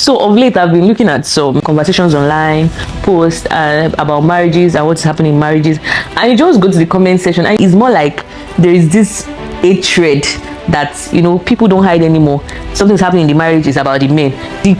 So of late, I've been looking at some conversations online, posts about marriages and what's happening in marriages, and you just go to the comment section, and it's more like there is this hatred that, you know, people don't hide anymore. Something's happening in the marriage is about the men. The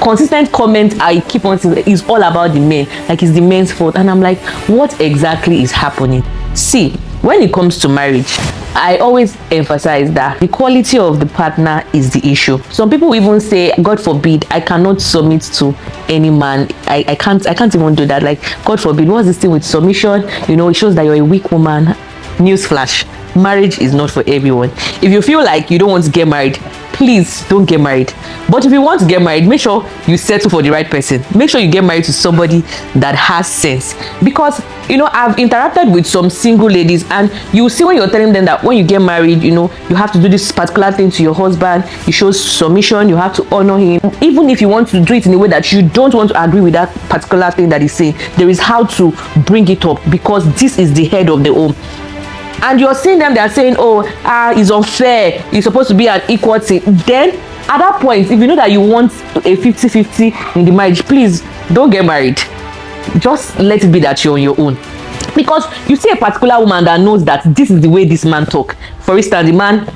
consistent comment I keep on saying is all about the men, like it's the men's fault, and I'm like, what exactly is happening? See, when it comes to marriage, I always emphasize that the quality of the partner is the issue. Some people even say, God forbid, I cannot submit to any man. I can't even do that. Like, God forbid, what's this thing with submission? You know, it shows that you're a weak woman. Newsflash, marriage is not for everyone. If you feel like you don't want to get married, please don't get married. But if you want to get married, make sure you settle for the right person. Make sure you get married to somebody that has sense. Because, you know, I've interacted with some single ladies, and you see when you're telling them that when you get married, you know, you have to do this particular thing to your husband. You show submission, you have to honor him. Even if you want to do it in a way that you don't want to agree with that particular thing that he's saying, there is how to bring it up, because this is the head of the home. And you're seeing them, they're saying, oh, it's unfair, it's supposed to be an equal thing. Then at that point, if you know that you want a 50-50 in the marriage, please don't get married. Just let it be that you're on your own. Because you see a particular woman that knows that this is the way this man talk. For instance, the man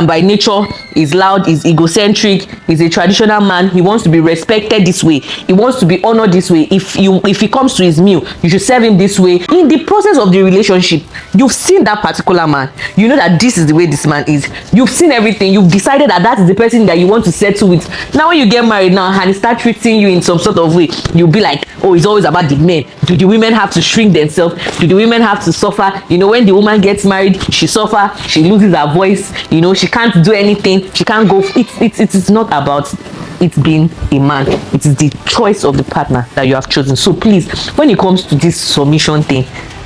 by nature is loud, is egocentric, is a traditional man. He wants to be respected this way, he wants to be honored this way. If he comes to his meal, you should serve him this way. In the process of the relationship, you've seen that particular man, you know that this is the way this man is. You've seen everything, you've decided that that is the person that you want to settle with. Now when you get married now and he start treating you in some sort of way, you'll be like, oh, it's always about the men. Do the women have to shrink themselves? Do the women have to suffer? You know, when the woman gets married, she suffer, she loses her voice, you know, she can't do anything, she can't go. It's not about it being a man. It is the choice of the partner that you have chosen. So please, when it comes to this submission thing,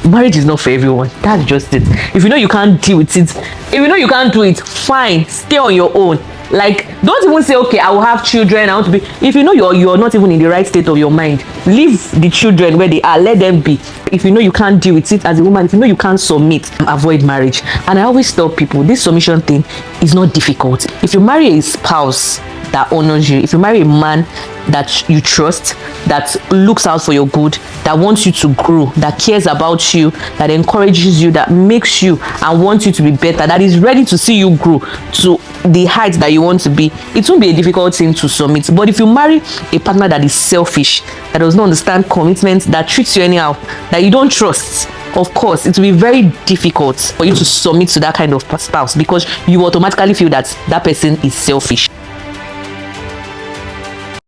marriage is not for everyone. That's just it. If you know you can't deal with it, if you know you can't do it, fine, stay on your own. Like, don't even say, okay, I will have children, I want to be. If you know you're not even in the right state of your mind, leave the children where they are, let them be. If you know you can't deal with it as a woman, if you know you can't submit, avoid marriage. And I always tell people, this submission thing is not difficult. If you marry a spouse that honors you, if you marry a man that you trust, that looks out for your good, that wants you to grow, that cares about you, that encourages you, that makes you and wants you to be better, that is ready to see you grow to the height that you want to be, it won't be a difficult thing to submit. But if you marry a partner that is selfish, that does not understand commitment, that treats you anyhow, that you don't trust, of course it will be very difficult for you to submit to that kind of spouse, because you automatically feel that that person is selfish.